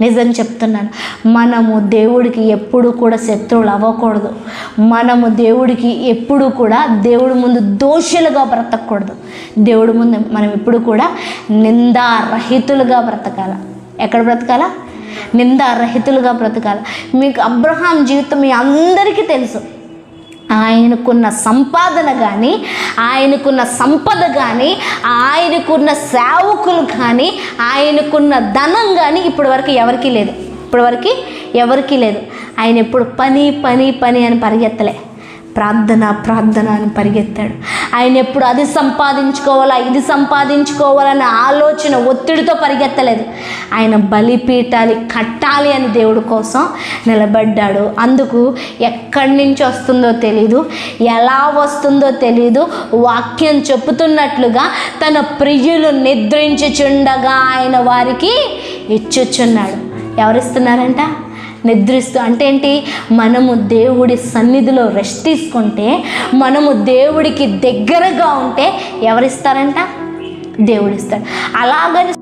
నిజం చెప్తున్నాను, మనము దేవుడికి ఎప్పుడు కూడా శత్రువులు అవ్వకూడదు. మనము దేవుడికి ఎప్పుడు కూడా దేవుడి ముందు దోషులుగా బ్రతకూడదు. దేవుడి ముందు మనం ఎప్పుడు కూడా నిందారహితులుగా బ్రతకాల. ఎక్కడ బ్రతకాల? నిందారహితులుగా బ్రతకాల. మీకు అబ్రహాం జీవితం మీ అందరికీ తెలుసు. ఆయనకున్న సంపాదన కానీ, ఆయనకున్న సంపద కానీ, ఆయనకున్న సేవకులు కానీ, ఆయనకున్న ధనం కానీ ఇప్పటివరకు ఎవరికి లేదు. ఆయన ఎప్పుడు పని అని పరిగెత్తలే, ప్రార్థన అని పరిగెత్తాడు. ఆయన ఎప్పుడు అది సంపాదించుకోవాలా ఇది సంపాదించుకోవాలనే ఆలోచన ఒత్తిడితో పరిగెత్తలేదు. ఆయన బలిపీఠాలు కట్టాలి అని దేవుడి కోసం నిలబడ్డాడు. అందుకు ఎక్కడి నుంచి వస్తుందో తెలీదు, ఎలా వస్తుందో తెలీదు. వాక్యం చెప్పుతున్నట్లుగా తన ప్రియులు నిద్రించుచుండగా ఆయన వారికి ఇచ్చుచున్నాడు. ఎవరిస్తున్నారంట? నిద్రిస్తూ. అంటే ఏంటి? మనము దేవుడి సన్నిధిలో రెస్ట్ తీసుకుంటే, మనము దేవుడికి దగ్గరగా ఉంటే ఎవరిస్తారంట? దేవుడిస్తాడు. అలాగని